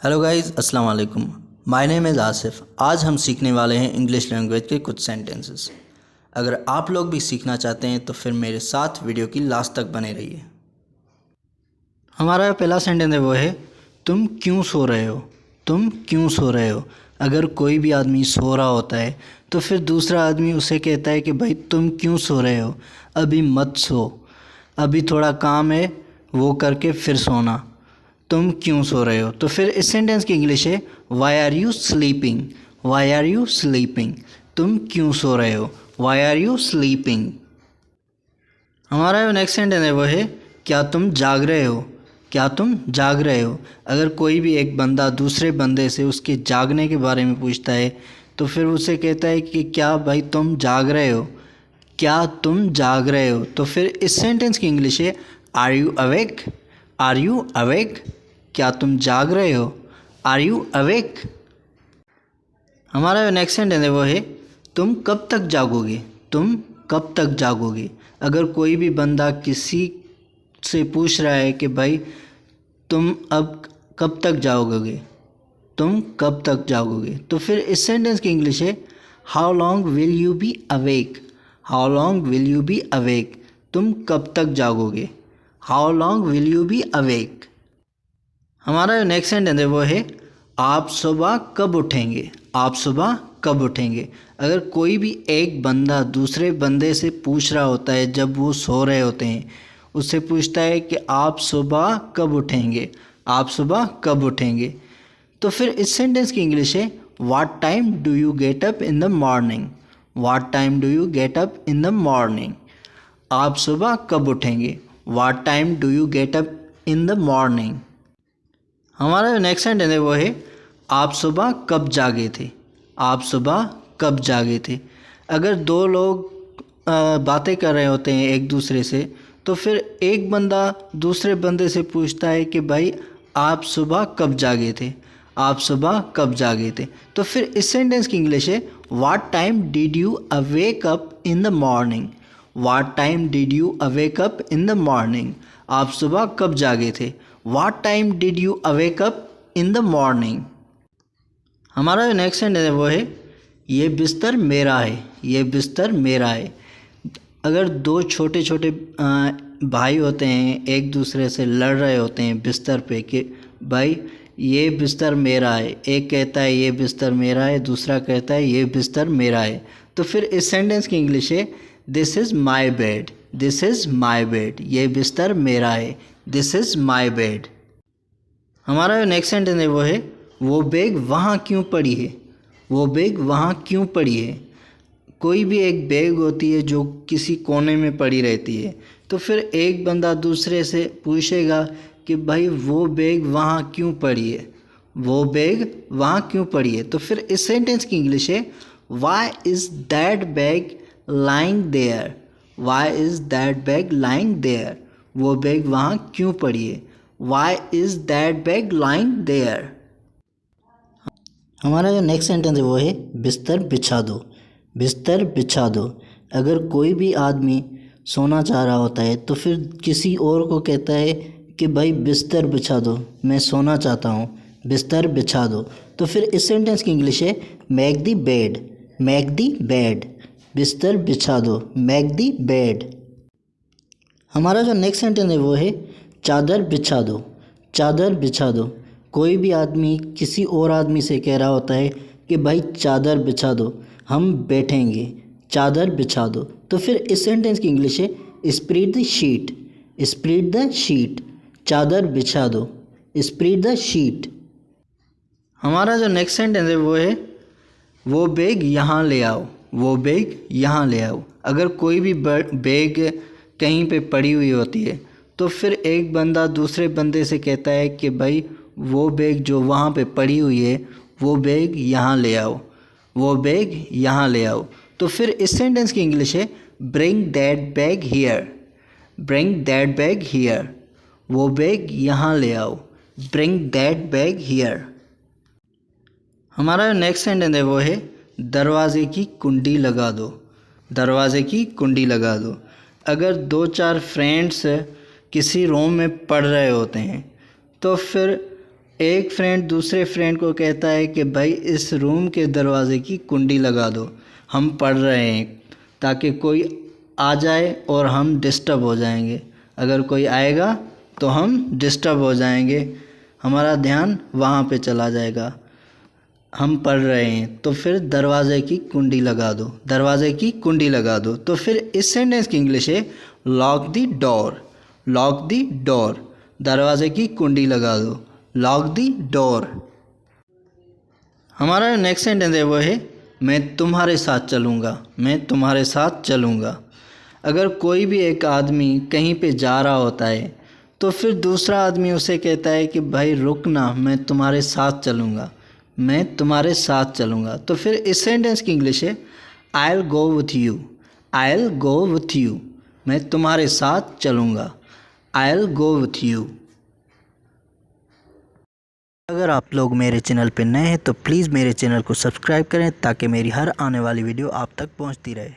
Hello guys, अस्सलाम वालेकुम। My name is Asif. आज हम सीखने वाले हैं इंग्लिश लैंग्वेज के कुछ सेंटेंसेस। अगर आप लोग भी सीखना चाहते हैं तो फिर मेरे साथ वीडियो की लास्ट तक बने रहिए। हमारा पहला सेंटेंस है वो है तुम क्यों सो रहे हो। तुम क्यों सो रहे हो। अगर कोई भी आदमी सो रहा होता है तो फिर दूसरा आदमी उसे कहता है कि भाई तुम क्यों सो रहे हो, अभी मत सो, अभी थोड़ा काम है वो करके फिर सोना। तुम क्यों सो रहे हो। तो फिर इस सेंटेंस की इंग्लिश है why are you sleeping. Why are you sleeping. तुम क्यों सो रहे हो। Why are you sleeping. हमारा जो नेक्स्ट सेंटेंस है वो है क्या तुम जाग रहे हो। क्या तुम जाग रहे हो। अगर कोई भी एक बंदा दूसरे बंदे से उसके जागने के बारे में पूछता है तो फिर उसे कहता है कि क्या भाई तुम जाग रहे हो। क्या तुम जाग रहे हो। तो फिर इस सेंटेंस की इंग्लिश है are you awake. Are you awake. क्या तुम जाग रहे हो। Are you awake. हमारा जो नेक्स्ट सेंटेंस है वो है तुम कब तक जागोगे। तुम कब तक जागोगे। अगर कोई भी बंदा किसी से पूछ रहा है कि भाई तुम अब कब तक जागोगे, तुम कब तक जागोगे, तो फिर इस सेंटेंस की इंग्लिश है how long will you be awake. How long will you be awake. तुम कब तक जागोगे। How long will you be awake. हमारा जो नेक्स्ट सेंटेंस है वो है आप सुबह कब उठेंगे। आप सुबह कब उठेंगे। अगर कोई भी एक बंदा दूसरे बंदे से पूछ रहा होता है जब वो सो रहे होते हैं, उससे पूछता है कि आप सुबह कब उठेंगे। आप सुबह कब उठेंगे। तो फिर इस सेंटेंस की इंग्लिश है what time do you get up in the morning. What time do you get up in the morning. आप सुबह कब उठेंगे। What time do you get up in the morning. हमारा जो नेक्स्ट सेंटेंस है वो है आप सुबह कब जागे थे। आप सुबह कब जागे थे। अगर दो लोग बातें कर रहे होते हैं एक दूसरे से तो फिर एक बंदा दूसरे बंदे से पूछता है कि भाई आप सुबह कब जागे थे। आप सुबह कब जागे थे। तो फिर इस सेंटेंस की इंग्लिश है what time did you awake up in the morning. What time did you awake up in the morning. आप सुबह कब जागे थे। What time did you awake up in the morning. हमारा जो नेक्स्ट सेंटेंस है वो है ये बिस्तर मेरा है। ये बिस्तर मेरा है। अगर दो छोटे छोटे भाई होते हैं एक दूसरे से लड़ रहे होते हैं बिस्तर पे कि भाई ये बिस्तर मेरा है, एक कहता है ये बिस्तर मेरा है, दूसरा कहता है ये बिस्तर मेरा है, तो फिर इस सेंटेंस की इंग्लिश है this is my bed. This is my bed. ये बिस्तर मेरा है। This is my bed. हमारा जो नेक्स्ट सेंटेंस है वो है वो बैग वहाँ क्यों पड़ी है। वो बैग वहाँ क्यों पड़ी है। कोई भी एक बैग होती है जो किसी कोने में पड़ी रहती है तो फिर एक बंदा दूसरे से पूछेगा कि भाई वो बैग वहाँ क्यों पड़ी है। वो बैग वहाँ क्यों पड़ी है। तो फिर इस सेंटेंस की इंग्लिश है why is that bag lying there. Why is that bag lying there. वो बैग वहाँ क्यों पड़ी है। Why is that bag lying there. हमारा जो नेक्स्ट सेंटेंस है वो है बिस्तर बिछा दो। बिस्तर बिछा दो। अगर कोई भी आदमी सोना चाह रहा होता है तो फिर किसी और को कहता है कि भाई बिस्तर बिछा दो, मैं सोना चाहता हूँ, बिस्तर बिछा दो। तो फिर इस सेंटेंस की इंग्लिश है make the bed. Make the bed. बिस्तर बिछा दो। Make the bed. हमारा जो नेक्स्ट सेंटेंस है वो है चादर बिछा दो। चादर बिछा दो। कोई भी आदमी किसी और आदमी से कह रहा होता है कि भाई चादर बिछा दो, हम बैठेंगे, चादर बिछा दो। तो फिर इस सेंटेंस की इंग्लिश है spread the sheet. Spread the sheet. चादर बिछा दो। Spread the sheet. हमारा जो नेक्स्ट सेंटेंस है वो है वो बैग यहाँ ले आओ। वो बैग यहाँ ले आओ। अगर कोई भी बैग कहीं पे पड़ी हुई होती है तो फिर एक बंदा दूसरे बंदे से कहता है कि भाई वो बैग जो वहाँ पे पड़ी हुई है वो बैग यहाँ ले आओ। वो बैग यहाँ ले आओ। तो फिर इस सेंटेंस की इंग्लिश है bring that bag here. Bring that bag here. वो बैग यहाँ ले आओ। Bring that bag here. हमारा जो नेक्स्ट सेंटेंस है वो है दरवाज़े की कुंडी लगा दो। दरवाज़े की कुंडी लगा दो। अगर दो चार फ्रेंड्स किसी रूम में पढ़ रहे होते हैं तो फिर एक फ्रेंड दूसरे फ्रेंड को कहता है कि भाई इस रूम के दरवाज़े की कुंडी लगा दो, हम पढ़ रहे हैं, ताकि कोई आ जाए और हम डिस्टर्ब हो जाएंगे। अगर कोई आएगा तो हम डिस्टर्ब हो जाएंगे, हमारा ध्यान वहाँ पे चला जाएगा। हम पढ़ रहे हैं तो फिर दरवाज़े की कुंडी लगा दो, दरवाज़े की कुंडी लगा दो। तो फिर इस सेंटेंस की इंग्लिश है lock the door, lock the door, दरवाज़े की कुंडी लगा दो, लॉक द डोर। हमारा नेक्स्ट सेंटेंस है वो है मैं तुम्हारे साथ चलूँगा, मैं तुम्हारे साथ चलूँगा। अगर कोई भी एक आदमी कहीं पे जा रहा होता है तो फिर दूसरा आदमी उसे कहता है कि भाई रुक ना, मैं तुम्हारे साथ चलूँगा, मैं तुम्हारे साथ चलूँगा। तो फिर इस सेंटेंस की इंग्लिश है I will go with you, I will go with you, मैं तुम्हारे साथ चलूँगा, I will go with you. अगर आप लोग मेरे चैनल पर नए हैं तो प्लीज़ मेरे चैनल को सब्सक्राइब करें ताकि मेरी हर आने वाली वीडियो आप तक पहुंचती रहे।